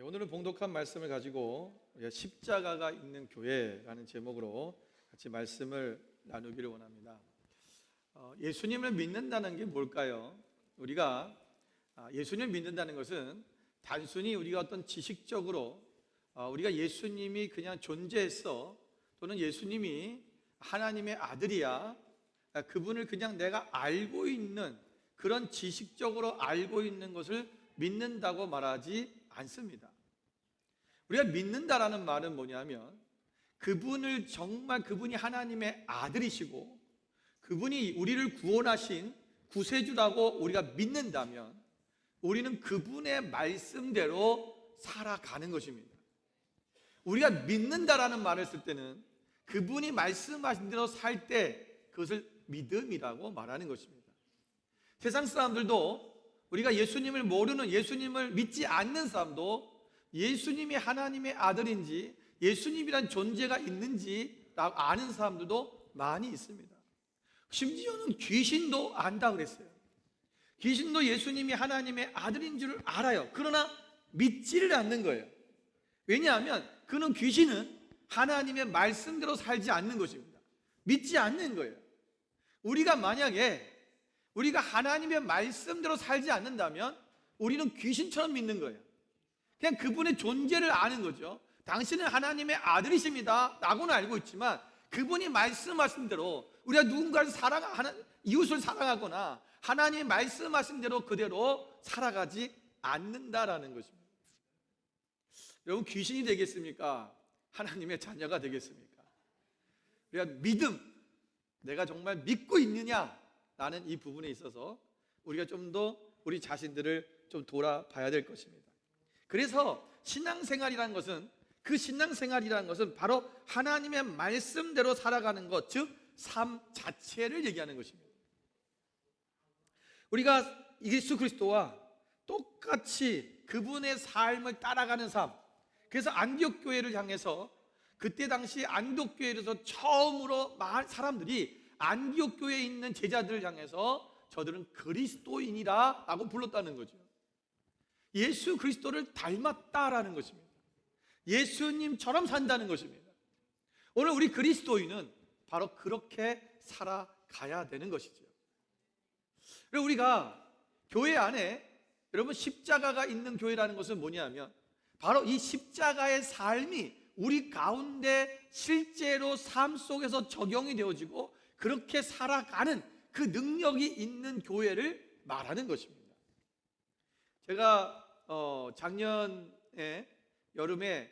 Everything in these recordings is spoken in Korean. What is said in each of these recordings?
오늘은 봉독한 말씀을 가지고 우리가 십자가가 있는 교회라는 제목으로 같이 말씀을 나누기를 원합니다. 예수님을 믿는다는 게 뭘까요? 우리가 예수님을 믿는다는 것은 단순히 우리가 어떤 지식적으로 우리가 예수님이 그냥 존재했어, 또는 예수님이 하나님의 아들이야, 그분을 그냥 내가 알고 있는 그런 지식적으로 알고 있는 것을 믿는다고 말하지 않습니다. 우리가 믿는다라는 말은 뭐냐면 그분을 정말 그분이 하나님의 아들이시고 그분이 우리를 구원하신 구세주라고 우리가 믿는다면 우리는 그분의 말씀대로 살아가는 것입니다. 우리가 믿는다라는 말을 쓸 때는 그분이 말씀하신 대로 살 때 그것을 믿음이라고 말하는 것입니다. 세상 사람들도 우리가 예수님을 모르는, 예수님을 믿지 않는 사람도 예수님이 하나님의 아들인지 예수님이란 존재가 있는지 아는 사람들도 많이 있습니다. 심지어는 귀신도 안다 그랬어요. 귀신도 예수님이 하나님의 아들인 줄 알아요. 그러나 믿지를 않는 거예요. 왜냐하면 그는, 귀신은 하나님의 말씀대로 살지 않는 것입니다. 믿지 않는 거예요. 우리가 만약에 우리가 하나님의 말씀대로 살지 않는다면 우리는 귀신처럼 믿는 거예요. 그냥 그분의 존재를 아는 거죠. 당신은 하나님의 아들이십니다 라고는 알고 있지만 그분이 말씀하신 대로 우리가 누군가를 이웃을 사랑하거나 하나님이 말씀하신 대로 그대로 살아가지 않는다라는 것입니다. 여러분, 귀신이 되겠습니까? 하나님의 자녀가 되겠습니까? 우리가 믿음, 내가 정말 믿고 있느냐 라는 이 부분에 있어서 우리가 좀 더 우리 자신들을 좀 돌아봐야 될 것입니다. 그래서 신앙생활이라는 것은, 그 신앙생활이라는 것은 바로 하나님의 말씀대로 살아가는 것, 즉 삶 자체를 얘기하는 것입니다. 우리가 예수 그리스도와 똑같이 그분의 삶을 따라가는 삶, 그래서 안디옥 교회를 향해서, 그때 당시 안디옥 교회에서 처음으로 사람들이 안디옥 교회에 있는 제자들을 향해서 저들은 그리스도인이라 라고 불렀다는 거죠. 예수 그리스도를 닮았다라는 것입니다. 예수님처럼 산다는 것입니다. 오늘 우리 그리스도인은 바로 그렇게 살아가야 되는 것이죠. 그리고 우리가 교회 안에, 여러분, 십자가가 있는 교회라는 것은 뭐냐면 바로 이 십자가의 삶이 우리 가운데 실제로 삶 속에서 적용이 되어지고 그렇게 살아가는 그 능력이 있는 교회를 말하는 것입니다. 제가 작년에 여름에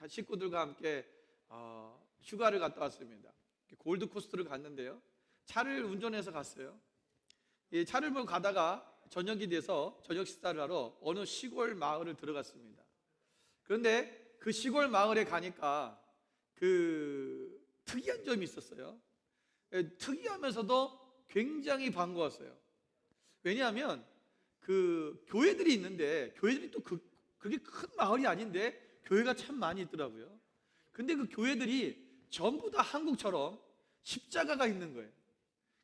식구들과 함께 휴가를 갔다 왔습니다. 골드코스트를 갔는데요, 차를 운전해서 갔어요. 이 차를 몰고 가다가 저녁이 돼서 저녁 식사를 하러 어느 시골 마을을 들어갔습니다. 그런데 그 시골 마을에 가니까 그 특이한 점이 있었어요. 특이하면서도 굉장히 반가웠어요. 왜냐하면 그 교회들이 있는데, 교회들이 또 그렇게 큰 마을이 아닌데 교회가 참 많이 있더라고요. 근데 그 교회들이 전부 다 한국처럼 십자가가 있는 거예요.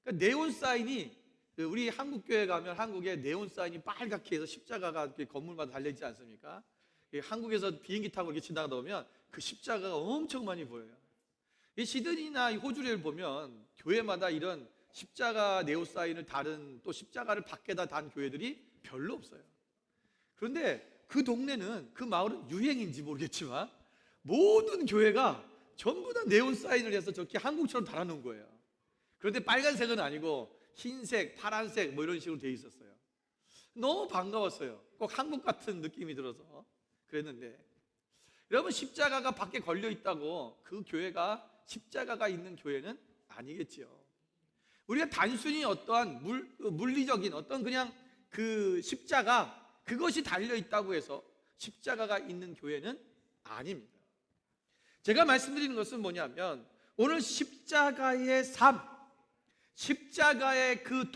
그러니까 네온 사인이, 우리 한국 교회 가면 한국에 네온 사인이 빨갛게 해서 십자가가 건물마다 달려있지 않습니까? 한국에서 비행기 타고 이렇게 지나가다 보면 그 십자가가 엄청 많이 보여요. 이 시드니나 호주를 보면 교회마다 이런 십자가 네온 사인을 다른, 또 십자가를 밖에다 단 교회들이 별로 없어요. 그런데 그 동네는, 그 마을은 유행인지 모르겠지만 모든 교회가 전부 다 네온 사인을 해서 저렇게 한국처럼 달아놓은 거예요. 그런데 빨간색은 아니고 흰색, 파란색 뭐 이런 식으로 돼 있었어요. 너무 반가웠어요. 꼭 한국 같은 느낌이 들어서 그랬는데, 여러분, 십자가가 밖에 걸려 있다고 그 교회가 십자가가 있는 교회는 아니겠지요. 우리가 단순히 어떠한 물리적인 어떤 그냥 그 십자가, 그것이 달려 있다고 해서 십자가가 있는 교회는 아닙니다. 제가 말씀드리는 것은 뭐냐면 오늘 십자가의 삶, 십자가의 그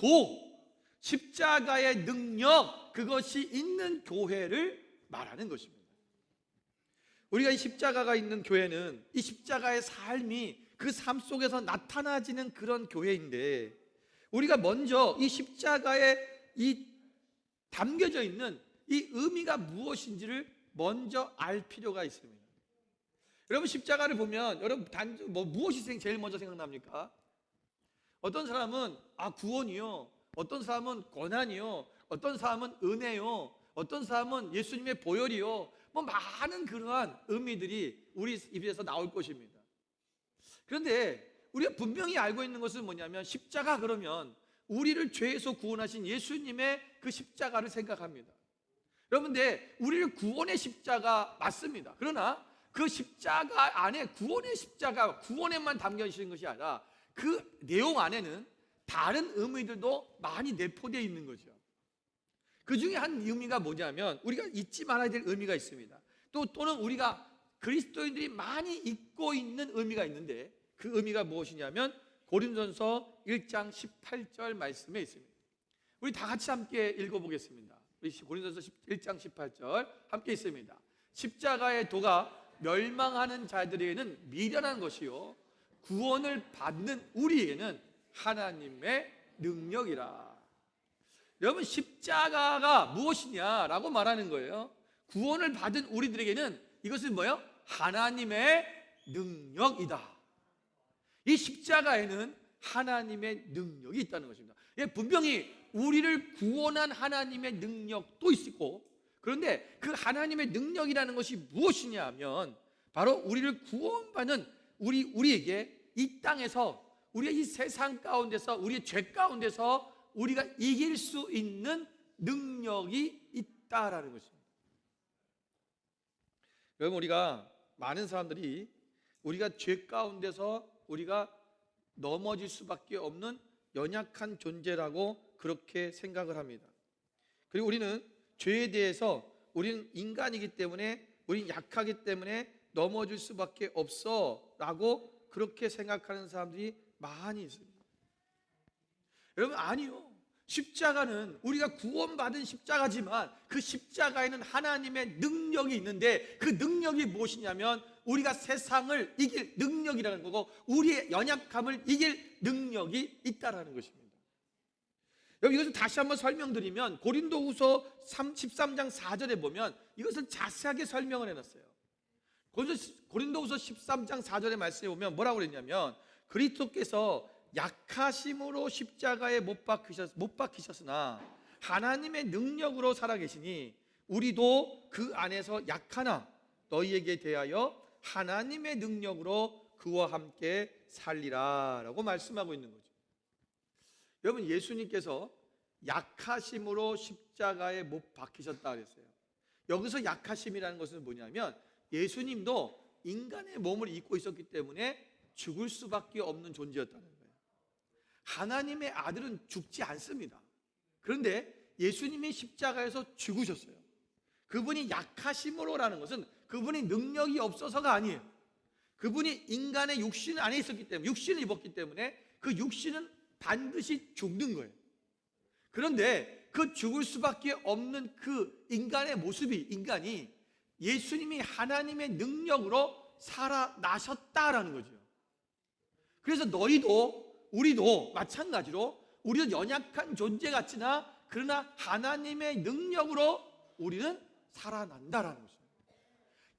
십자가의 능력, 그것이 있는 교회를 말하는 것입니다. 우리가 이 십자가가 있는 교회는 이 십자가의 삶이 그 삶 속에서 나타나지는 그런 교회인데, 우리가 먼저 이 십자가에 이 담겨져 있는 이 의미가 무엇인지를 먼저 알 필요가 있습니다. 여러분 십자가를 보면 여러분 무엇이 제일 먼저 생각납니까? 어떤 사람은 구원이요, 어떤 사람은 고난이요, 어떤 사람은 은혜요, 어떤 사람은 예수님의 보혈이요, 많은 그러한 의미들이 우리 입에서 나올 것입니다. 그런데 우리가 분명히 알고 있는 것은 뭐냐면 십자가 그러면 우리를 죄에서 구원하신 예수님의 그 십자가를 생각합니다. 여러분들 우리를 구원의 십자가 맞습니다. 그러나 그 십자가 안에 구원의 십자가, 구원에만 담겨 있는 것이 아니라 그 내용 안에는 다른 의미들도 많이 내포되어 있는 거죠. 그 중에 한 의미가 뭐냐면 우리가 잊지 말아야 될 의미가 있습니다. 또는 우리가 그리스도인들이 많이 잊고 있는 의미가 있는데 그 의미가 무엇이냐면 고린도전서 1장 18절 말씀에 있습니다. 우리 다 같이 함께 읽어보겠습니다. 우리 고린도전서 1장 18절 함께 있습니다. 십자가의 도가 멸망하는 자들에게는 미련한 것이요 구원을 받는 우리에게는 하나님의 능력이라. 여러분 십자가가 무엇이냐라고 말하는 거예요. 구원을 받은 우리들에게는 이것은 뭐예요? 하나님의 능력이다. 이 십자가에는 하나님의 능력이 있다는 것입니다. 분명히 우리를 구원한 하나님의 능력도 있고, 그런데 그 하나님의 능력이라는 것이 무엇이냐 하면 바로 우리를 구원받는 우리에게 이 땅에서, 우리의 이 세상 가운데서, 우리의 죄 가운데서 우리가 이길 수 있는 능력이 있다라는 것입니다. 여러분 우리가 많은 사람들이 우리가 죄 가운데서 우리가 넘어질 수밖에 없는 연약한 존재라고 그렇게 생각을 합니다. 그리고 우리는 죄에 대해서 우리는 인간이기 때문에, 우리는 약하기 때문에 넘어질 수밖에 없어 라고 그렇게 생각하는 사람들이 많이 있습니다. 여러분 아니요, 십자가는 우리가 구원받은 십자가지만 그 십자가에는 하나님의 능력이 있는데 그 능력이 무엇이냐면 우리가 세상을 이길 능력이라는 거고 우리의 연약함을 이길 능력이 있다라는 것입니다. 여러분 이것을 다시 한번 설명드리면 고린도후서 13장 4절에 보면 이것을 자세하게 설명을 해놨어요. 고린도후서 13장 4절의 말씀에 보면 뭐라고 그랬냐면 그리스도께서 약하심으로 십자가에 못 박히셨으나 하나님의 능력으로 살아계시니 우리도 그 안에서 약하나 너희에게 대하여 하나님의 능력으로 그와 함께 살리라 라고 말씀하고 있는 거죠. 여러분 예수님께서 약하심으로 십자가에 못 박히셨다 그랬어요. 여기서 약하심이라는 것은 뭐냐면 예수님도 인간의 몸을 입고 있었기 때문에 죽을 수밖에 없는 존재였다는 거예요. 하나님의 아들은 죽지 않습니다. 그런데 예수님이 십자가에서 죽으셨어요. 그분이 약하심으로라는 것은 그분이 능력이 없어서가 아니에요. 그분이 인간의 육신 안에 있었기 때문에, 육신을 입었기 때문에 그 육신은 반드시 죽는 거예요. 그런데 그 죽을 수밖에 없는 그 인간의 모습이, 인간이 예수님이 하나님의 능력으로 살아나셨다라는 거죠. 그래서 너희도 우리도 마찬가지로 우리는 연약한 존재 같으나 그러나 하나님의 능력으로 우리는 살아난다라는 것입니다.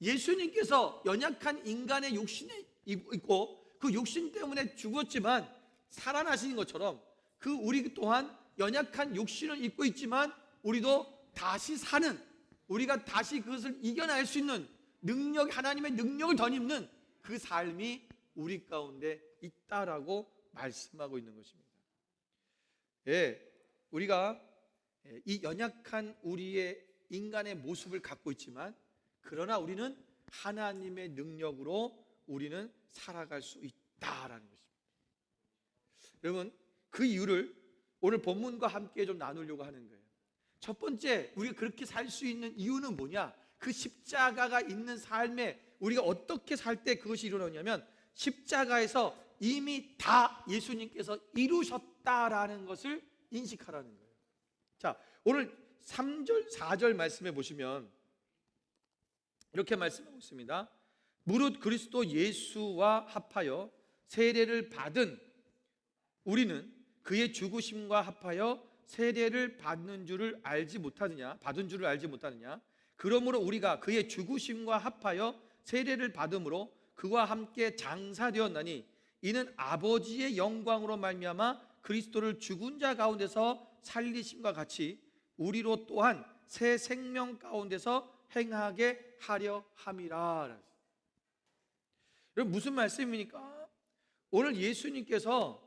예수님께서 연약한 인간의 육신에 있고 그 육신 때문에 죽었지만 살아나신 것처럼 그 우리 또한 연약한 육신을 입고 있지만 우리도 다시 사는, 우리가 다시 그것을 이겨낼 수 있는 능력, 하나님의 능력을 덧입는 그 삶이 우리 가운데 있다라고 말씀하고 있는 것입니다. 우리가 이 연약한 우리의 인간의 모습을 갖고 있지만 그러나 우리는 하나님의 능력으로 우리는 살아갈 수 있다라는 것입니다. 여러분 그 이유를 오늘 본문과 함께 좀 나누려고 하는 거예요. 첫 번째, 우리가 그렇게 살 수 있는 이유는 뭐냐? 그 십자가가 있는 삶에 우리가 어떻게 살 때 그것이 일어나냐면 십자가에서 이미 다 예수님께서 이루셨다라는 것을 인식하라는 거예요. 자, 오늘 3절, 4절 말씀해 보시면 이렇게 말씀하고 있습니다. 무릇 그리스도 예수와 합하여 세례를 받은 우리는 그의 죽으심과 합하여 세례를 받은 줄을 알지 못하느냐? 그러므로 우리가 그의 죽으심과 합하여 세례를 받음으로 그와 함께 장사되었나니 이는 아버지의 영광으로 말미암아 그리스도를 죽은 자 가운데서 살리심과 같이 우리로 또한 새 생명 가운데서 행하게 하려 함이라. 여러분, 무슨 말씀입니까? 오늘 예수님께서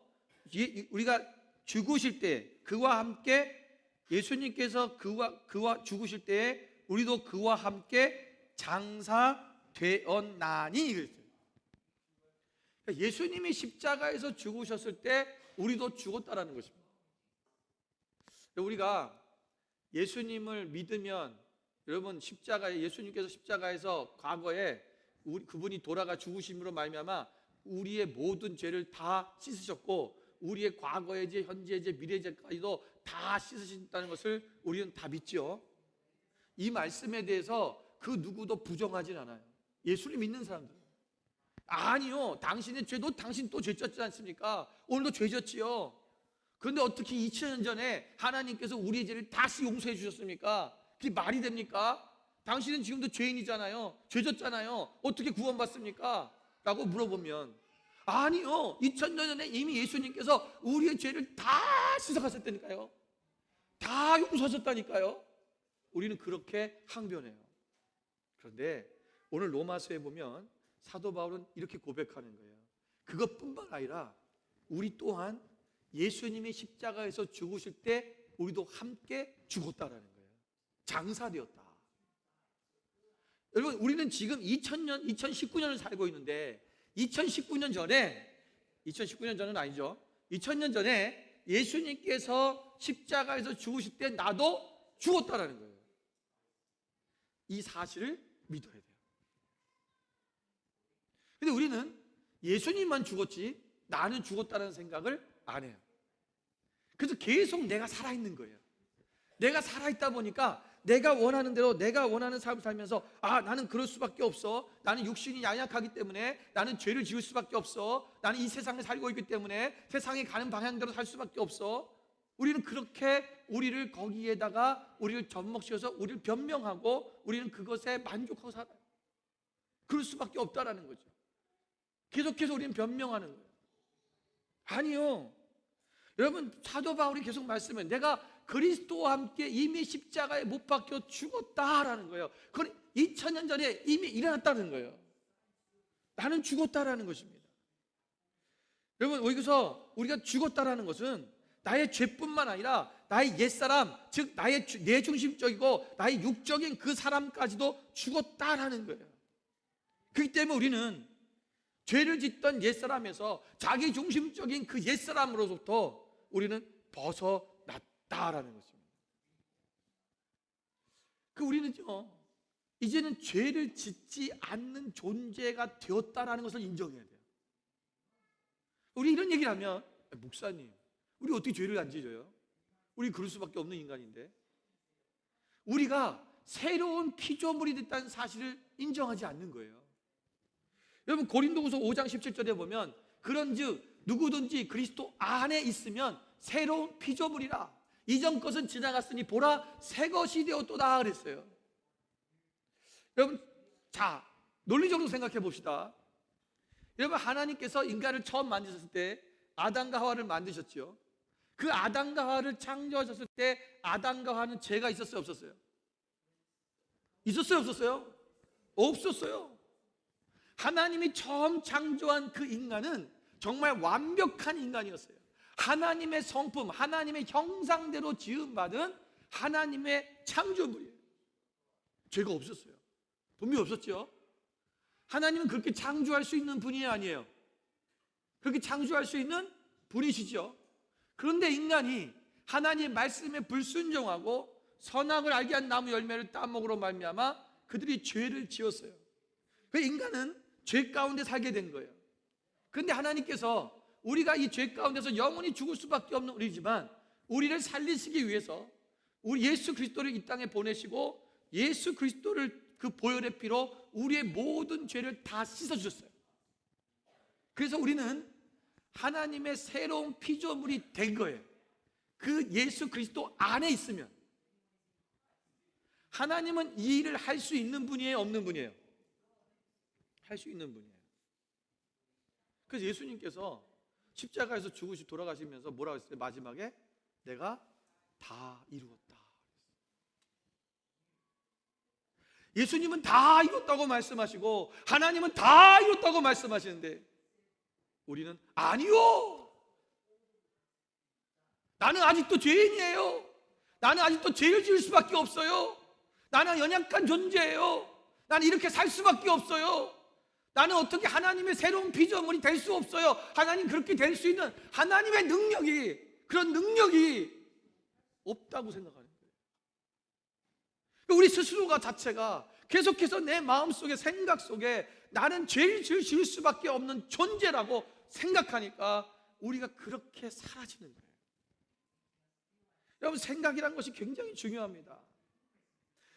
우리가 죽으실 때 그와 함께, 예수님께서 그와 죽으실 때에 우리도 그와 함께 장사되었나니 그랬어요. 예수님이 십자가에서 죽으셨을 때 우리도 죽었다라는 것입니다. 우리가 예수님을 믿으면, 여러분, 예수님께서 십자가에서 과거에 그분이 돌아가 죽으심으로 말미암아 우리의 모든 죄를 다 씻으셨고 우리의 과거의 죄, 현재의 죄, 미래의 죄까지도 다 씻으신다는 것을 우리는 다 믿죠. 이 말씀에 대해서 그 누구도 부정하진 않아요. 예수를 믿는 사람들. 아니요, 당신의 죄도 당신 또 죄 졌지 않습니까? 오늘도 죄 졌지요. 그런데 어떻게 2000년 전에 하나님께서 우리의 죄를 다시 용서해 주셨습니까? 그게 말이 됩니까? 당신은 지금도 죄인이잖아요. 죄 졌잖아요. 어떻게 구원받습니까? 라고 물어보면 아니요, 2000년 전에 이미 예수님께서 우리의 죄를 다 씻어가셨다니까요. 다 용서하셨다니까요. 우리는 그렇게 항변해요. 그런데 오늘 로마서에 보면 사도 바울은 이렇게 고백하는 거예요. 그것뿐만 아니라 우리 또한 예수님이 십자가에서 죽으실 때 우리도 함께 죽었다라는 거예요. 장사되었다. 여러분, 우리는 지금 2019년을 살고 있는데 2019년 전은 아니죠. 2000년 전에 예수님께서 십자가에서 죽으실 때 나도 죽었다라는 거예요. 이 사실을 믿어야 돼요. 근데 우리는 예수님만 죽었지 나는 죽었다는 생각을 안 해요. 그래서 계속 내가 살아있는 거예요. 내가 살아있다 보니까 내가 원하는 대로 내가 원하는 삶을 살면서 나는 그럴 수밖에 없어. 나는 육신이 연약하기 때문에 나는 죄를 지을 수밖에 없어. 나는 이 세상에 살고 있기 때문에 세상에 가는 방향대로 살 수밖에 없어. 우리는 그렇게 우리를 거기에다가 우리를 접목시켜서 우리를 변명하고 우리는 그것에 만족하고 살아요. 그럴 수밖에 없다라는 거죠. 계속해서 우리는 변명하는 거예요. 아니요, 여러분, 사도 바울이 계속 말씀해요. 내가 그리스도와 함께 이미 십자가에 못 박혀 죽었다라는 거예요. 그건 2000년 전에 이미 일어났다는 거예요. 나는 죽었다라는 것입니다. 여러분, 여기서 우리가 죽었다라는 것은 나의 죄뿐만 아니라 나의 옛사람, 즉 나의 내중심적이고 나의 육적인 그 사람까지도 죽었다라는 거예요. 그렇기 때문에 우리는 죄를 짓던 옛사람에서 자기 중심적인 그 옛사람으로부터 우리는 벗어났다라는 것입니다. 우리는요, 이제는 죄를 짓지 않는 존재가 되었다라는 것을 인정해야 돼요. 우리 이런 얘기를 하면 목사님, 우리 어떻게 죄를 안 지어요? 우리 그럴 수밖에 없는 인간인데. 우리가 새로운 피조물이 됐다는 사실을 인정하지 않는 거예요. 여러분, 고린도후서 5장 17절에 보면 그런즉 누구든지 그리스도 안에 있으면 새로운 피조물이라. 이전 것은 지나갔으니 보라 새 것이 되었도다 그랬어요. 여러분, 자, 논리적으로 생각해 봅시다. 여러분, 하나님께서 인간을 처음 만드셨을 때 아담과 하와를 만드셨죠. 그 아담과 하와를 창조하셨을 때 아담과 하와는 죄가 있었어요, 없었어요? 있었어요, 없었어요? 없었어요. 하나님이 처음 창조한 그 인간은 정말 완벽한 인간이었어요. 하나님의 성품, 하나님의 형상대로 지음받은 하나님의 창조물이에요. 죄가 없었어요. 분명히 없었죠. 하나님은 그렇게 창조할 수 있는 분이 아니에요. 그렇게 창조할 수 있는 분이시죠. 그런데 인간이 하나님의 말씀에 불순종하고 선악을 알게 한 나무 열매를 따먹으로 말미암아 그들이 죄를 지었어요. 그 인간은 죄 가운데 살게 된 거예요. 그런데 하나님께서 우리가 이 죄 가운데서 영원히 죽을 수밖에 없는 우리지만 우리를 살리시기 위해서 우리 예수 그리스도를 이 땅에 보내시고 예수 그리스도를 그 보혈의 피로 우리의 모든 죄를 다 씻어주셨어요. 그래서 우리는 하나님의 새로운 피조물이 된 거예요. 그 예수 그리스도 안에 있으면 하나님은 이 일을 할 수 있는 분이에요, 없는 분이에요? 할 수 있는 분이에요. 그래서 예수님께서 십자가에서 죽으시고 돌아가시면서 뭐라고 했어요? 마지막에 내가 다 이루었다. 예수님은 다 이뤘다고 말씀하시고 하나님은 다 이뤘다고 말씀하시는데 우리는 아니요, 나는 아직도 죄인이에요. 나는 아직도 죄를 지을 수밖에 없어요. 나는 연약한 존재예요. 나는 이렇게 살 수밖에 없어요. 나는 어떻게 하나님의 새로운 피조물이 될 수 없어요. 하나님 그렇게 될 수 있는 하나님의 능력이, 그런 능력이 없다고 생각하는 거예요. 우리 스스로가 자체가 계속해서 내 마음속에, 생각 속에 나는 죄를 지을 수밖에 없는 존재라고 생각하니까 우리가 그렇게 사라지는 거예요. 여러분, 생각이란 것이 굉장히 중요합니다.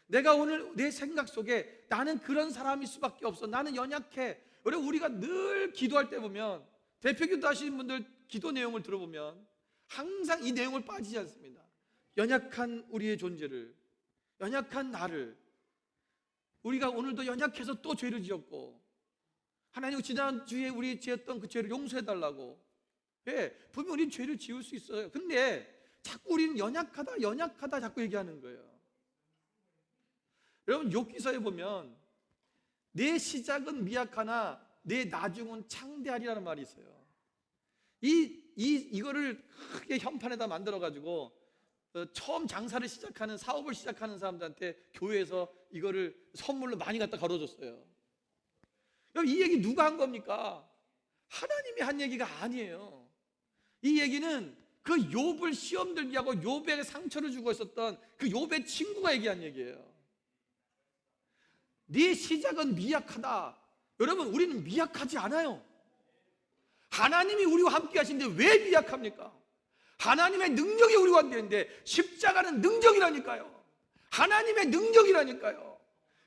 내가 오늘 내 생각 속에 나는 그런 사람일 수밖에 없어, 나는 연약해. 여러분, 우리가 늘 기도할 때 보면, 대표기도 하시는 분들 기도 내용을 들어보면 항상 이 내용을 빠지지 않습니다. 연약한 우리의 존재를, 연약한 나를, 우리가 오늘도 연약해서 또 죄를 지었고 하나님 지난주에 우리 지었던 그 죄를 용서해달라고, 분명 우리는 죄를 지을 수 있어요. 근데 자꾸 우리는 연약하다 자꾸 얘기하는 거예요. 여러분, 욥기서에 보면 내 시작은 미약하나 내 나중은 창대하리라는 말이 있어요. 이거를 크게 현판에다 만들어가지고 처음 장사를 시작하는, 사업을 시작하는 사람들한테 교회에서 이거를 선물로 많이 갖다 걸어줬어요. 여러분, 이 얘기 누가 한 겁니까? 하나님이 한 얘기가 아니에요. 이 얘기는 그 욥을 시험 들게 하고 욥에게 상처를 주고 있었던 그 욥의 친구가 얘기한 얘기예요. 네 시작은 미약하다. 여러분, 우리는 미약하지 않아요. 하나님이 우리와 함께 하시는데 왜 미약합니까? 하나님의 능력이 우리와 함께 있는데, 십자가는 능력이라니까요. 하나님의 능력이라니까요.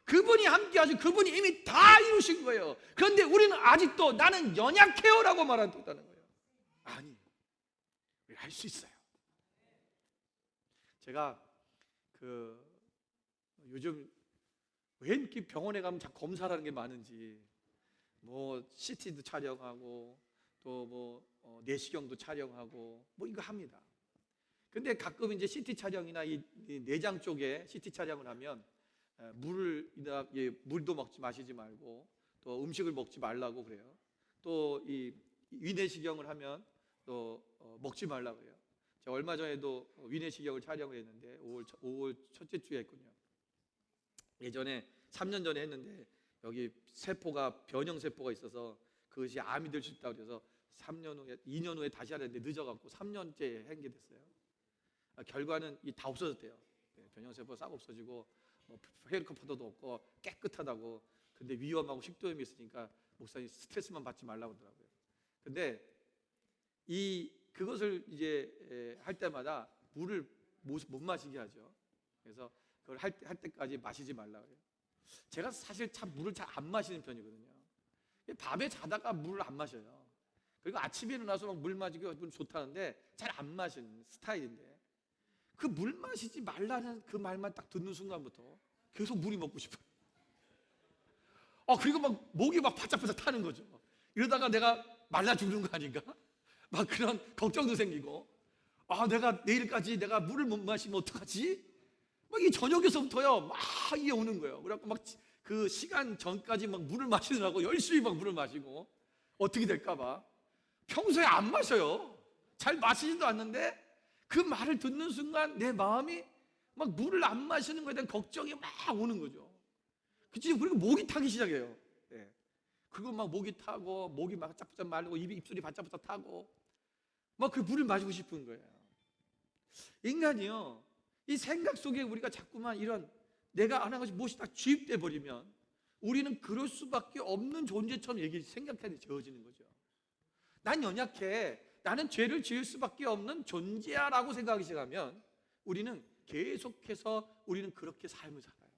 그분이 함께 하시고 그분이 이미 다 이루신 거예요. 그런데 우리는 아직도 나는 연약해요 라고 말하고 있다는 거예요. 아니, 할 수 있어요. 제가 요즘 왜 이렇게 병원에 가면 자꾸 검사하는 게 많은지, 뭐 CT도 촬영하고 또 내시경도 촬영하고 뭐 이거 합니다. 근데 가끔 이제 CT 촬영이나 이 내장 쪽에 CT 촬영을 하면 물도 마시지 말고 또 음식을 먹지 말라고 그래요. 또 이 위내시경을 하면 또 먹지 말라고 그래요. 제가 얼마 전에도 위내시경을 촬영을 했는데 5월 첫째 주에 했군요. 예전에 3년 전에 했는데 여기 세포가, 변형 세포가 있어서 그것이 암이 될 수 있다고 그래서 2년 후에 다시 하는데 늦어갖고 3년째 한 게 됐어요. 결과는 다 없어졌대요. 변형 세포 싹 없어지고 헬리코프터도 없고 깨끗하다고. 근데 위험하고 식도염이 있으니까 목사님 스트레스만 받지 말라고 하더라고요. 근데 그것을 이제 할 때마다 물을 못 마시게 하죠. 그래서 그걸 할 때까지 마시지 말라고 해요. 제가 사실 참 물을 잘 안 마시는 편이거든요. 밤에 자다가 물을 안 마셔요. 그리고 아침에 일어나서 막 물 마시고 좋다는데 잘 안 마시는 스타일인데, 그 물 마시지 말라는 그 말만 딱 듣는 순간부터 계속 물이 먹고 싶어요. 그리고 막 목이 막 바짝바짝 타는 거죠. 이러다가 내가 말라 죽는 거 아닌가? 막 그런 걱정도 생기고, 내가 내일까지 내가 물을 못 마시면 어떡하지? 막 이 저녁에서부터요 막 이게 오는 거예요. 그래갖고 막 그 시간 전까지 막 물을 마시느라고 열심히 막 물을 마시고 어떻게 될까봐. 평소에 안 마셔요. 잘 마시지도 않는데 그 말을 듣는 순간 내 마음이 막 물을 안 마시는 거에 대한 걱정이 막 오는 거죠. 그리고 목이 타기 시작해요. 그리고 막 목이 타고 목이 막 바짝바짝 마르고 입술이 바짝바짝 타고 막 그 물을 마시고 싶은 거예요. 인간이요, 이 생각 속에 우리가 자꾸만 이런 내가 안 한 것이 무엇이 딱 주입돼 버리면 우리는 그럴 수밖에 없는 존재처럼 생각하게 되어지는 거죠. 난 연약해, 나는 죄를 지을 수밖에 없는 존재야 라고 생각하기 시작하면 우리는 계속해서 우리는 그렇게 삶을 살아요.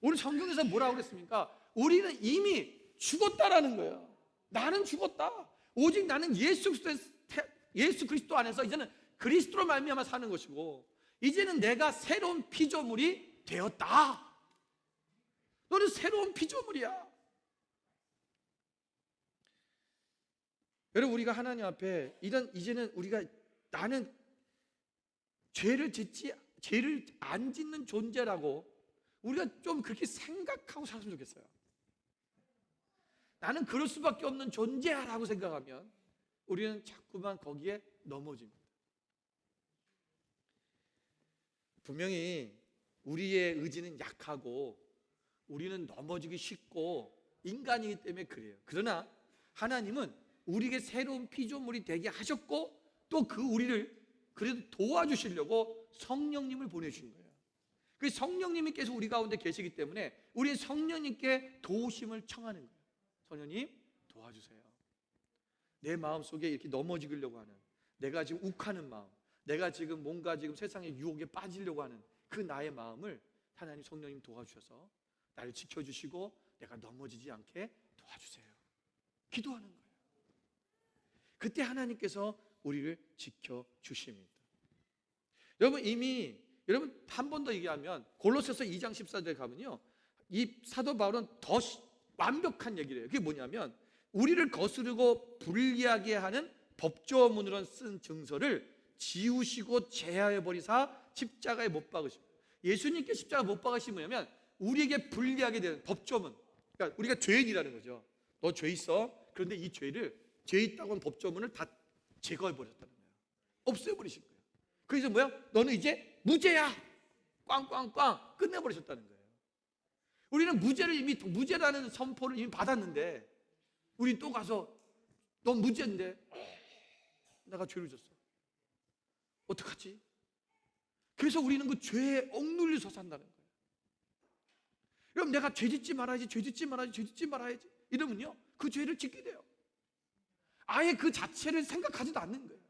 오늘 성경에서 뭐라고 그랬습니까? 우리는 이미 죽었다라는 거예요. 나는 죽었다. 오직 나는 예수 그리스도 안에서 이제는 그리스도로 말미암아 사는 것이고, 이제는 내가 새로운 피조물이 되었다. 너는 새로운 피조물이야. 여러분, 우리가 하나님 앞에 이제는 우리가 나는 죄를 안 짓는 존재라고 우리가 좀 그렇게 생각하고 살았으면 좋겠어요. 나는 그럴 수밖에 없는 존재야라고 생각하면 우리는 자꾸만 거기에 넘어집니다. 분명히 우리의 의지는 약하고 우리는 넘어지기 쉽고 인간이기 때문에 그래요. 그러나 하나님은 우리에게 새로운 피조물이 되게 하셨고 또 그 우리를 그래도 도와주시려고 성령님을 보내주신 거예요. 그 성령님께서 우리 가운데 계시기 때문에 우리는 성령님께 도우심을 청하는 거예요. 성령님 도와주세요. 내 마음속에 이렇게 넘어지려고 하는, 내가 지금 욱하는 마음, 내가 지금 뭔가 지금 세상의 유혹에 빠지려고 하는 그 나의 마음을 하나님 성령님 도와주셔서 나를 지켜주시고 내가 넘어지지 않게 도와주세요. 기도하는 거예요. 그때 하나님께서 우리를 지켜주십니다. 여러분 한 번 더 얘기하면 골로새서 2장 14절에 가면요, 이 사도 바울은 더 완벽한 얘기를 해요. 그게 뭐냐면 우리를 거스르고 불리하게 하는 법조문으로 쓴 증서를 지우시고 제하여 버리사 십자가에 못 박으시고, 예수님께 십자가 못 박으신 뭐냐면 우리에게 불리하게 되는 법조문, 그러니까 우리가 죄인이라는 거죠. 너 죄 있어. 그런데 이 죄 있다고 하는 법조문을 다 제거해 버렸다는 거예요. 없애 버리신 거예요. 그래서 뭐야? 너는 이제 무죄야. 꽝꽝꽝 끝내버리셨다는 거예요. 우리는 무죄라는 선포를 이미 받았는데 우리 또 가서 넌 무죄인데 내가 죄를 졌어. 어떡하지? 그래서 우리는 그 죄에 억눌려서 산다는 거예요. 그럼 내가 죄 짓지 말아야지 이러면요 그 죄를 짓게 돼요. 아예 그 자체를 생각하지도 않는 거예요.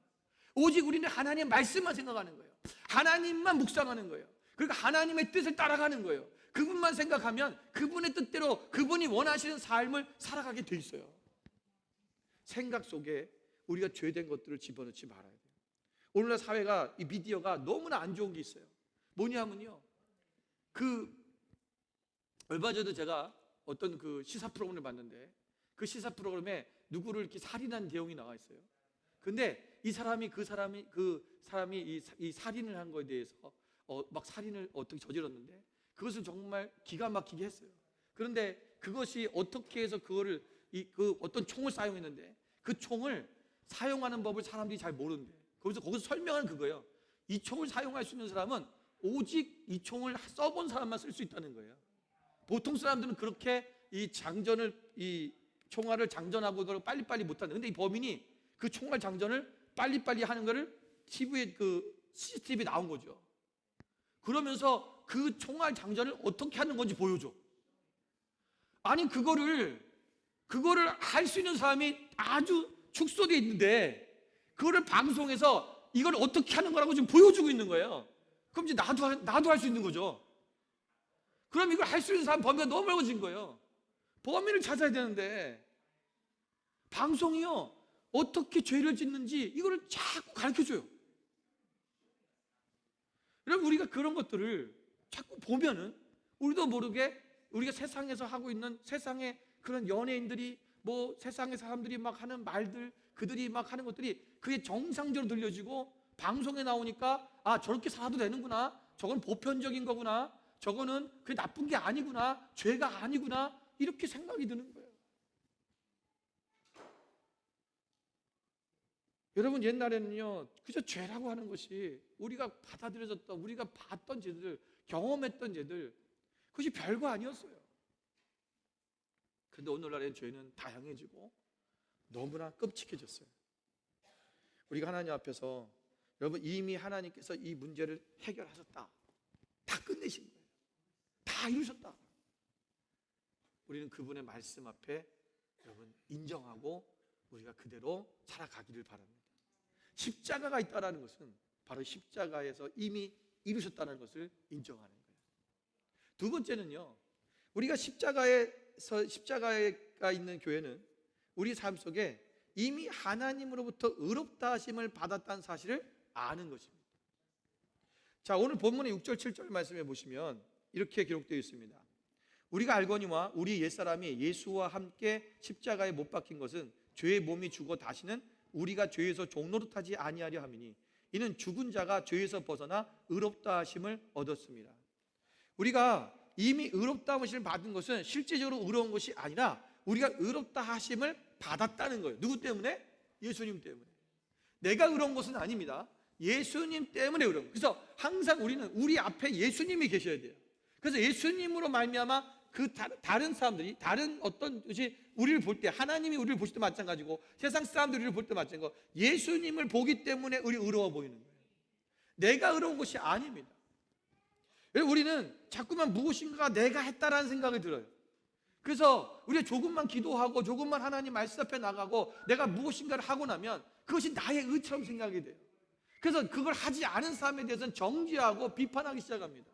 오직 우리는 하나님의 말씀만 생각하는 거예요. 하나님만 묵상하는 거예요. 그러니까 하나님의 뜻을 따라가는 거예요. 그분만 생각하면 그분의 뜻대로 그분이 원하시는 삶을 살아가게 돼 있어요. 생각 속에 우리가 죄된 것들을 집어넣지 말아야 돼요. 오늘날 사회가, 이 미디어가 너무나 안 좋은 게 있어요. 뭐냐면요, 얼마 전에 제가 어떤 그 시사 프로그램을 봤는데 그 시사 프로그램에 누구를 이렇게 살인한 내용이 나와 있어요. 근데 이 사람이 이 살인을 한 거에 대해서 막 살인을 어떻게 저질렀는데 그것을 정말 기가 막히게 했어요. 그런데 그것이 어떻게 해서 그거를 어떤 총을 사용했는데 그 총을 사용하는 법을 사람들이 잘 모르는데 거기서 설명하는 그거예요. 이 총을 사용할 수 있는 사람은 오직 이 총을 써본 사람만 쓸 수 있다는 거예요. 보통 사람들은 그렇게 이 총알을 장전하고 이걸 빨리빨리 못하는. 근데 이 범인이 그 총알 장전을 빨리빨리 하는 거를 TV에 CCTV에 나온 거죠. 그러면서 그 총알 장전을 어떻게 하는 건지 보여줘. 아니 그거를 할 수 있는 사람이 아주 축소되어 있는데 그거를 방송에서 이걸 어떻게 하는 거라고 지금 보여주고 있는 거예요. 그럼 이제 나도 할 수 있는 거죠. 그럼 이걸 할 수 있는 사람 범위가 너무 넓어진 거예요. 범인을 찾아야 되는데 방송이요 어떻게 죄를 짓는지 이거를 자꾸 가르쳐줘요. 여러분 우리가 그런 것들을 자꾸 보면은 우리도 모르게 우리가 세상에서 하고 있는 세상의 그런 연예인들이 뭐 세상의 사람들이 막 하는 말들, 그들이 막 하는 것들이 그게 정상적으로 들려지고 방송에 나오니까 아 저렇게 살아도 되는구나, 저건 보편적인 거구나, 저거는 그게 나쁜 게 아니구나, 죄가 아니구나, 이렇게 생각이 드는 거예요. 여러분 옛날에는요 그저 죄라고 하는 것이 우리가 받아들여졌던, 우리가 봤던 죄들, 경험했던 죄들, 그것이 별거 아니었어요. 근데 오늘날의 죄는 다양해지고 너무나 끔찍해졌어요. 우리가 하나님 앞에서 여러분 이미 하나님께서 이 문제를 해결하셨다, 다 끝내신 거예요. 다 이루셨다. 우리는 그분의 말씀 앞에 여러분 인정하고 우리가 그대로 살아가기를 바랍니다. 십자가가 있다는 것은 바로 십자가에서 이미 이루셨다는 것을 인정하는 거예요. 두 번째는요, 우리가 십자가가 있는 교회는 우리 삶 속에 이미 하나님으로부터 의롭다 하심을 받았다는 사실을 아는 것입니다. 자, 오늘 본문의 6절 7절 말씀해 보시면 이렇게 기록되어 있습니다. 우리가 알거니와 우리 옛사람이 예수와 함께 십자가에 못 박힌 것은 죄의 몸이 죽어 다시는 우리가 죄에서 종노릇하지 아니하려 함이니 이는 죽은 자가 죄에서 벗어나 의롭다 하심을 얻었습니다. 우리가 이미 의롭다 하심을 받은 것은 실제적으로 의로운 것이 아니라 우리가 의롭다 하심을 받았다는 거예요. 누구 때문에? 예수님 때문에. 내가 의로운 것은 아닙니다. 예수님 때문에 의로운 거예요. 그래서 항상 우리는 우리 앞에 예수님이 계셔야 돼요. 그래서 예수님으로 말미암아 그 다른 사람들이 다른 어떤 것이 우리를 볼 때, 하나님이 우리를 보실 때 마찬가지고 세상 사람들이 우리를 볼 때 마찬가지고 예수님을 보기 때문에 우리 의로워 보이는 거예요. 내가 의로운 것이 아닙니다. 우리는 자꾸만 무엇인가 내가 했다라는 생각이 들어요. 그래서 우리가 조금만 기도하고 조금만 하나님 말씀 앞에 나가고 내가 무엇인가를 하고 나면 그것이 나의 의처럼 생각이 돼요. 그래서 그걸 하지 않은 사람에 대해서는 정죄하고 비판하기 시작합니다.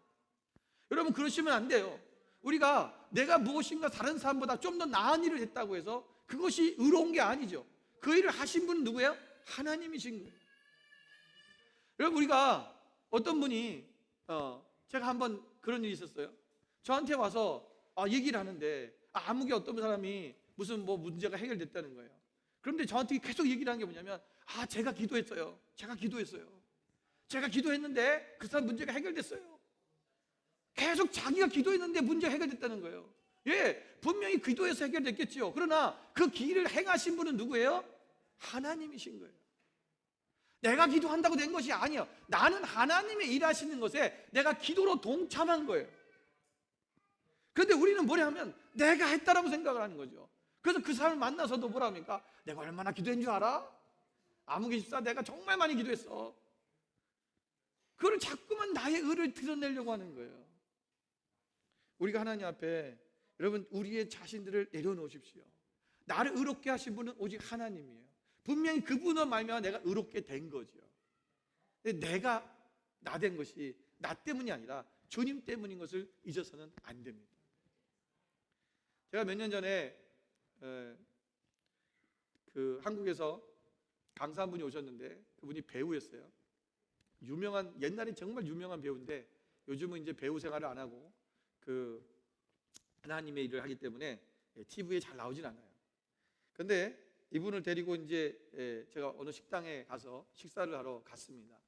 여러분, 그러시면 안 돼요. 우리가 내가 무엇인가 다른 사람보다 좀 더 나은 일을 했다고 해서 그것이 의로운 게 아니죠. 그 일을 하신 분은 누구예요? 하나님이신 거예요. 여러분, 우리가 어떤 분이 제가 한번 그런 일이 있었어요. 저한테 와서 얘기를 하는데 아무개 어떤 사람이 무슨 뭐 문제가 해결됐다는 거예요. 그런데 저한테 계속 얘기를 하는 게 뭐냐면 제가 기도했어요. 제가 기도했는데 그 사람 문제가 해결됐어요. 계속 자기가 기도했는데 문제가 해결됐다는 거예요. 분명히 기도해서 해결됐겠지요. 그러나 그 길을 행하신 분은 누구예요? 하나님이신 거예요. 내가 기도한다고 된 것이 아니에요. 나는 하나님의 일하시는 것에 내가 기도로 동참한 거예요. 그런데 우리는 뭐냐 하면 내가 했다라고 생각을 하는 거죠. 그래서 그 사람을 만나서도 뭐라 합니까? 내가 얼마나 기도한 줄 알아? 아무개 집사 내가 정말 많이 기도했어. 그걸 자꾸만 나의 의를 드러내려고 하는 거예요. 우리가 하나님 앞에 여러분 우리의 자신들을 내려놓으십시오. 나를 의롭게 하신 분은 오직 하나님이에요. 분명히 그분을 말미암아 내가 의롭게 된 거죠. 내가 나 된 것이 나 때문이 아니라 주님 때문인 것을 잊어서는 안 됩니다. 제가 몇 년 전에 그 한국에서 강사 한 분이 오셨는데 그분이 배우였어요. 옛날에 정말 유명한 배우인데 요즘은 이제 배우 생활을 안 하고 그 하나님의 일을 하기 때문에 TV에 잘 나오진 않아요. 그런데 이분을 데리고 이제 제가 어느 식당에 가서 식사를 하러 갔습니다.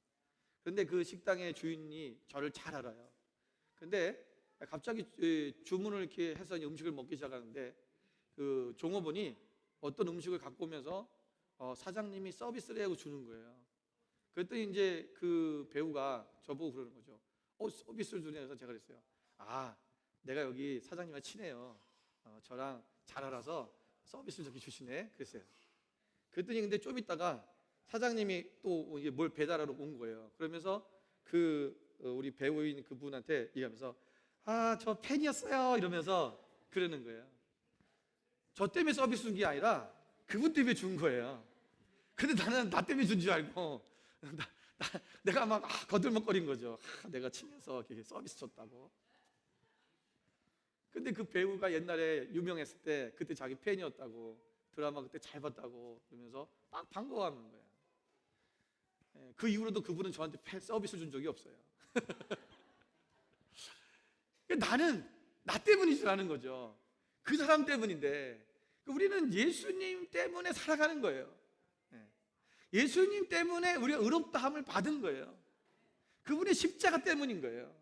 그런데 그 식당의 주인이 저를 잘 알아요. 근데 갑자기 주문을 이렇게 해서 음식을 먹기 시작하는데 그 종업원이 어떤 음식을 갖고 오면서 사장님이 서비스를 하고 주는 거예요. 그랬더니 이제 그 배우가 저보고 그러는 거죠. 서비스를 주네. 해서 제가 그랬어요. 내가 여기 사장님과 친해요. 저랑 잘 알아서 서비스를 저렇게 주시네. 그랬어요. 그랬더니 근데 좀 있다가 사장님이 또 뭘 배달하러 온 거예요. 그러면서 우리 배우인 그분한테 얘기하면서 저 팬이었어요 이러면서 그러는 거예요. 저 때문에 서비스 준 게 아니라 그분 때문에 준 거예요. 근데 나는 나 때문에 준 줄 알고 내가 막 거들먹거린 거죠. 내가 친해서 이렇게 서비스 줬다고. 근데 그 배우가 옛날에 유명했을 때 그때 자기 팬이었다고 드라마 그때 잘 봤다고 그러면서 막 반가워하는 거예요. 그 이후로도 그분은 저한테 서비스 준 적이 없어요. 나는 나 때문인 줄 아는 거죠. 그 사람 때문인데 우리는 예수님 때문에 살아가는 거예요. 예수님 때문에 우리가 의롭다함을 받은 거예요. 그분의 십자가 때문인 거예요.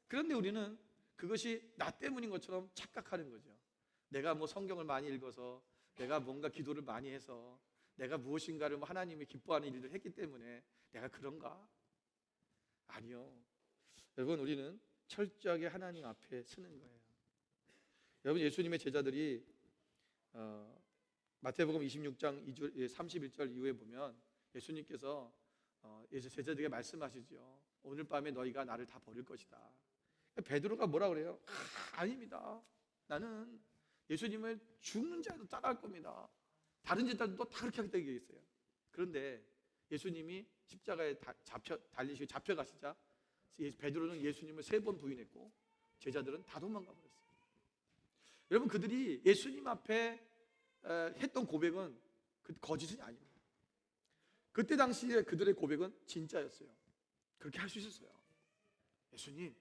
그런데 우리는 그것이 나 때문인 것처럼 착각하는 거죠. 내가 뭐 성경을 많이 읽어서 내가 뭔가 기도를 많이 해서 내가 무엇인가를 하나님이 기뻐하는 일을 했기 때문에 내가 그런가? 아니요. 여러분, 우리는 철저하게 하나님 앞에 서는 거예요. 여러분, 예수님의 제자들이 마태복음 26장 31절 이후에 보면 예수님께서 제자들에게 말씀하시죠. 오늘 밤에 너희가 나를 다 버릴 것이다. 베드로가 뭐라 그래요? 아닙니다. 나는 예수님을 죽는 자도 따라할 겁니다. 다른 제자들도 다 그렇게 하겠다고 얘기했어요. 그런데 예수님이 십자가에 달리시고 잡혀가시자 베드로는 예수님을 3번 부인했고 제자들은 다 도망가 버렸어요. 여러분, 그들이 예수님 앞에 했던 고백은 거짓이 아닙니다. 그때 당시에 그들의 고백은 진짜였어요. 그렇게 할 수 있었어요. 예수님,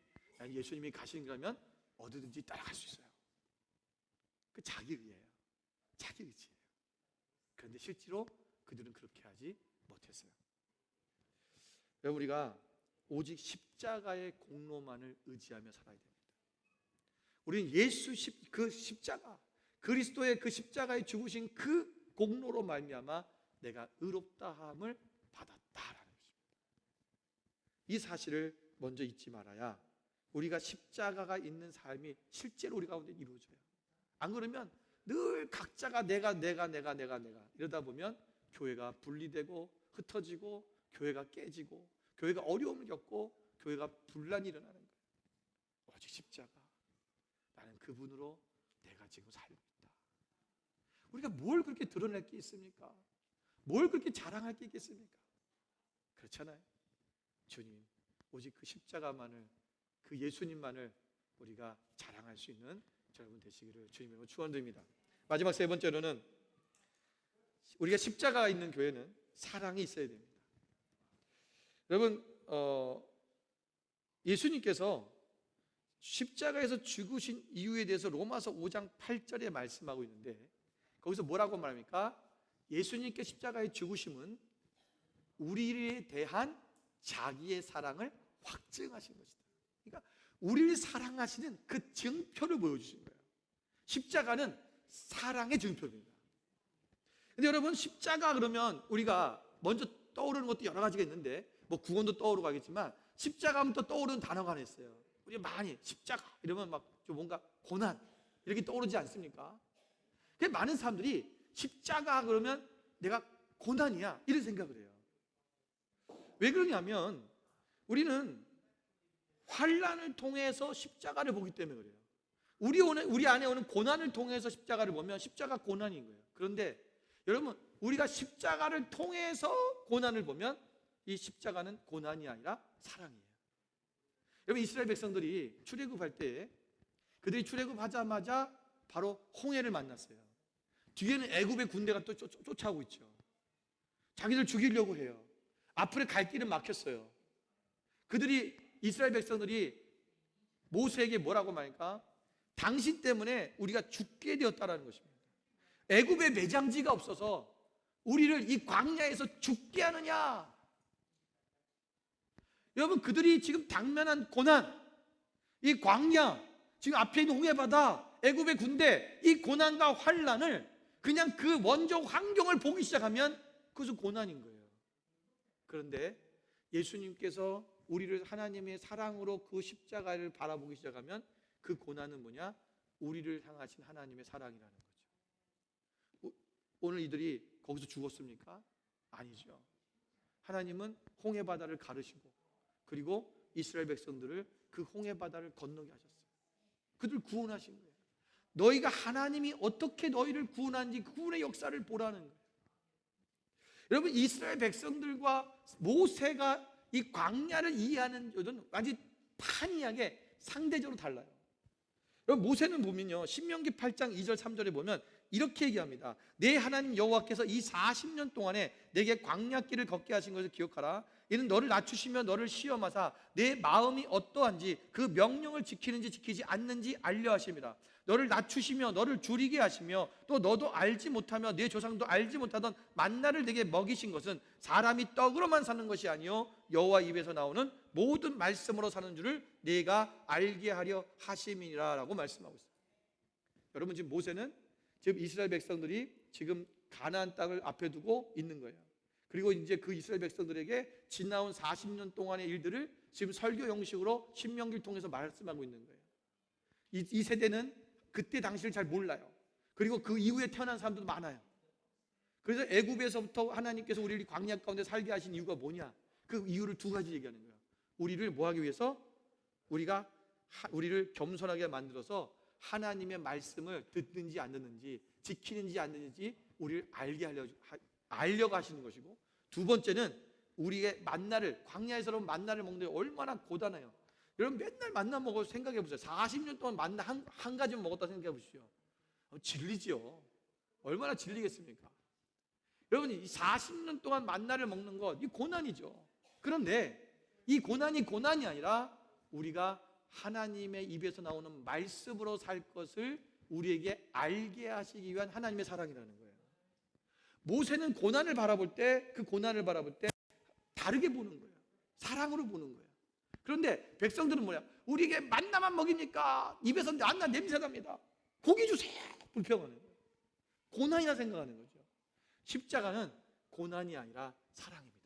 예수님이 가시는 거라면 어디든지 따라갈 수 있어요. 그 자기 의예요. 자기 의지예요. 그런데 실제로 그들은 그렇게 하지 못했어요. 여러분, 우리가 오직 십자가의 공로만을 의지하며 살아야 됩니다. 우리는 그 십자가, 그리스도의 그 십자가에 죽으신 그 공로로 말미암아 내가 의롭다함을 받았다라는 것입니다. 이 사실을 먼저 잊지 말아야 우리가 십자가가 있는 삶이 실제로 우리 가운데 이루어져요. 안 그러면 늘 각자가 내가 이러다 보면 교회가 분리되고 흩어지고 교회가 깨지고 교회가 어려움을 겪고 교회가 분란이 일어나는 거예요. 오직 십자가, 나는 그분으로 내가 지금 살고 있다. 우리가 뭘 그렇게 드러낼 게 있습니까? 뭘 그렇게 자랑할 게 있겠습니까? 그렇잖아요. 주님, 오직 그 십자가만을, 그 예수님만을 우리가 자랑할 수 있는 여러분 되시기를 주님으로 축원드립니다. 마지막 세 번째로는 우리가 십자가가 있는 교회는 사랑이 있어야 됩니다. 여러분, 예수님께서 십자가에서 죽으신 이유에 대해서 로마서 5장 8절에 말씀하고 있는데, 거기서 뭐라고 말합니까? 예수님께 십자가에 죽으심은 우리에 대한 자기의 사랑을 확증하신 것이다. 그러니까 우리를 사랑하시는 그 증표를 보여주신 거예요. 십자가는 사랑의 증표입니다. 근데 여러분, 십자가 그러면 우리가 먼저 떠오르는 것도 여러 가지가 있는데, 뭐 구원도 떠오르고 하겠지만 십자가 하면 또 떠오르는 단어가 하나 있어요. 우리 많이 십자가 이러면 막 좀 뭔가 고난 이렇게 떠오르지 않습니까? 그래서 많은 사람들이 십자가 그러면 내가 고난이야 이런 생각을 해요. 왜 그러냐면 우리는 환난을 통해서 십자가를 보기 때문에 그래요. 우리 안에 오는 고난을 통해서 십자가를 보면 십자가 고난인 거예요. 그런데 여러분, 우리가 십자가를 통해서 고난을 보면 이 십자가는 고난이 아니라 사랑이에요. 여러분, 이스라엘 백성들이 출애굽할 때 그들이 출애굽하자마자 바로 홍해를 만났어요. 뒤에는 애굽의 군대가 또 쫓아오고 있죠. 자기들 죽이려고 해요. 앞으로 갈 길은 막혔어요. 이스라엘 백성들이 모세에게 뭐라고 말할까? 당신 때문에 우리가 죽게 되었다라는 것입니다. 애굽에 매장지가 없어서 우리를 이 광야에서 죽게 하느냐? 여러분, 그들이 지금 당면한 고난, 이 광야, 지금 앞에 있는 홍해바다, 애굽의 군대, 이 고난과 환난을 그냥 그 원적 환경을 보기 시작하면 그것은 고난인 거예요. 그런데 예수님께서 우리를 하나님의 사랑으로 그 십자가를 바라보기 시작하면 그 고난은 뭐냐? 우리를 향하신 하나님의 사랑이라는 거죠. 오늘 이들이 거기서 죽었습니까? 아니죠. 하나님은 홍해바다를 가르시고 그리고 이스라엘 백성들을 그 홍해바다를 건너게 하셨어요. 그들 구원하신 거예요. 너희가 하나님이 어떻게 너희를 구원한지 그 구원의 역사를 보라는 거예요. 여러분, 이스라엘 백성들과 모세가 이 광야를 이해하는 것은 아주 판이하게 상대적으로 달라요. 여러분, 모세는 보면요, 신명기 8장 2절 3절에 보면 이렇게 얘기합니다. 내 하나님 여호와께서 이 40년 동안에 내게 광야길을 걷게 하신 것을 기억하라. 이는 너를 낮추시며 너를 시험하사 내 마음이 어떠한지 그 명령을 지키는지 지키지 않는지 알려 하심이라. 너를 낮추시며 너를 줄이게 하시며 또 너도 알지 못하며 내 조상도 알지 못하던 만나를 내게 먹이신 것은 사람이 떡으로만 사는 것이 아니요 여호와 입에서 나오는 모든 말씀으로 사는 줄을 내가 알게 하려 하심이라 라고 말씀하고 있어요. 여러분, 지금 모세는 지금 이스라엘 백성들이 지금 가나안 땅을 앞에 두고 있는 거예요. 그리고 이제 그 이스라엘 백성들에게 지나온 40년 동안의 일들을 지금 설교 형식으로 신명기를 통해서 말씀하고 있는 거예요. 이 세대는 그때 당시를 잘 몰라요. 그리고 그 이후에 태어난 사람들도 많아요. 그래서 애굽에서부터 하나님께서 우리를 광야 가운데 살게 하신 이유가 뭐냐? 그 이유를 두 가지 얘기하는 거예요. 우리를 뭐 하기 위해서? 우리를 겸손하게 만들어서 하나님의 말씀을 듣는지 안 듣는지, 지키는지 안 듣는지 우리를 알게 알려고 하시는 것이고, 두 번째는 우리의 만나를, 광야에서 만나를 먹는 게 얼마나 고단해요. 여러분, 맨날 만나 먹어서 생각해 보세요. 40년 동안 만나 한 가지만 먹었다 생각해 보십시오. 질리죠. 얼마나 질리겠습니까? 여러분, 이 40년 동안 만나를 먹는 것, 이 고난이죠. 그런데 이 고난이 아니라 우리가 하나님의 입에서 나오는 말씀으로 살 것을 우리에게 알게 하시기 위한 하나님의 사랑이라는 거예요. 모세는 고난을 바라볼 때, 그 고난을 바라볼 때 다르게 보는 거예요. 사랑으로 보는 거예요. 그런데 백성들은 뭐야? 우리에게 만나만 먹입니까? 입에서 만나 냄새 납니다. 고기 주세요. 불평하는 거예요. 고난이라 생각하는 거죠. 십자가는 고난이 아니라 사랑입니다.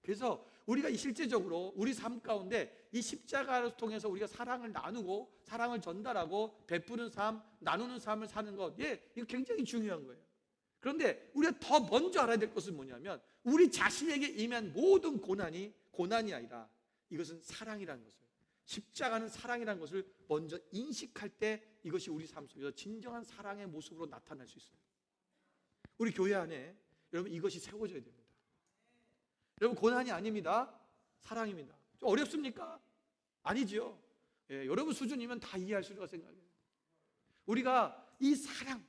그래서 우리가 실제적으로 우리 삶 가운데 이 십자가를 통해서 우리가 사랑을 나누고 사랑을 전달하고 베푸는 삶, 나누는 삶을 사는 것, 이거 굉장히 중요한 거예요. 그런데 우리가 더 먼저 알아야 될 것은 뭐냐면 우리 자신에게 임한 모든 고난이 아니라 이것은 사랑이라는 것을, 십자가는 사랑이라는 것을 먼저 인식할 때 이것이 우리 삶 속에서 진정한 사랑의 모습으로 나타날 수 있어요. 우리 교회 안에 여러분 이것이 세워져야 됩니다. 여러분 고난이 아닙니다. 사랑입니다. 좀 어렵습니까? 아니죠. 여러분 수준이면 다 이해할 수 있다고 생각해요. 우리가 이 사랑,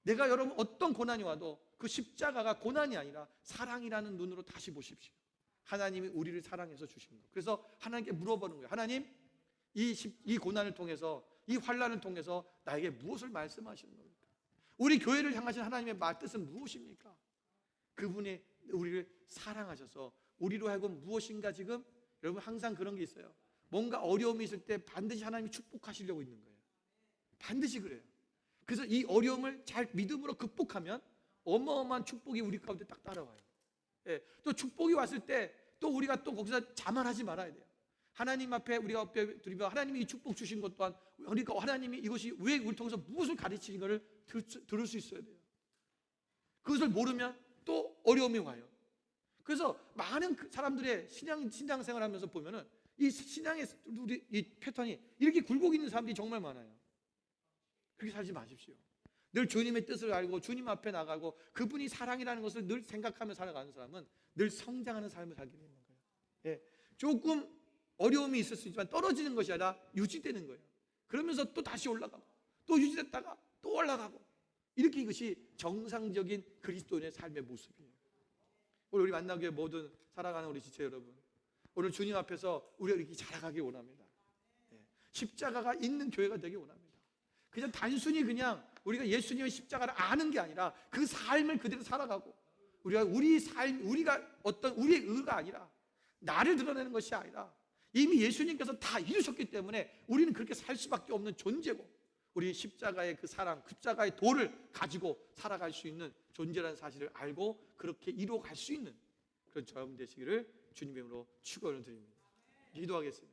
내가 여러분 어떤 고난이 와도 그 십자가가 고난이 아니라 사랑이라는 눈으로 다시 보십시오. 하나님이 우리를 사랑해서 주신 거. 그래서 하나님께 물어보는 거예요. 하나님, 이 고난을 통해서, 이 환난을 통해서 나에게 무엇을 말씀하시는 겁니까? 우리 교회를 향하신 하나님의 뜻은 무엇입니까? 그분이 우리를 사랑하셔서 우리로 하여금 무엇인가 지금 여러분 항상 그런 게 있어요. 뭔가 어려움이 있을 때 반드시 하나님이 축복하시려고 있는 거예요. 반드시 그래요. 그래서 이 어려움을 잘 믿음으로 극복하면 어마어마한 축복이 우리 가운데 딱 따라와요. 또 축복이 왔을 때 또 우리가 또 거기서 자만하지 말아야 돼요. 하나님 앞에 우리가 엎드리며 하나님이 이 축복 주신 것 또한 그러니까 하나님이 이것이 왜 우리 통해서 무엇을 가르치는 것을 들을 수 있어야 돼요. 그것을 모르면 또 어려움이 와요. 그래서 많은 사람들의 신앙생활 하면서 보면은 이 신앙의 이 패턴이 이렇게 굴곡 있는 사람들이 정말 많아요. 그렇게 살지 마십시오. 늘 주님의 뜻을 알고 주님 앞에 나가고 그분이 사랑이라는 것을 늘 생각하며 살아가는 사람은 늘 성장하는 삶을 살게 되는 거예요. 조금 어려움이 있을 수 있지만 떨어지는 것이 아니라 유지되는 거예요. 그러면서 또 다시 올라가고 또 유지됐다가 또 올라가고 이렇게 이것이 정상적인 그리스도인의 삶의 모습이에요. 오늘 우리 만나교회 모든 살아가는 우리 지체 여러분, 오늘 주님 앞에서 우리가 이렇게 자라가길 원합니다. 십자가가 있는 교회가 되길 원합니다. 그냥 단순히 그냥 우리가 예수님의 십자가를 아는 게 아니라 그 삶을 그대로 살아가고 우리가 어떤 우리의 의가 아니라 나를 드러내는 것이 아니라 이미 예수님께서 다 이루셨기 때문에 우리는 그렇게 살 수밖에 없는 존재고 우리 십자가의 그 사랑, 십자가의 도를 가지고 살아갈 수 있는 존재라는 사실을 알고 그렇게 이루어갈 수 있는 그런 저여러분 되시기를 주님의 이름으로 축원을 드립니다. 기도하겠습니다.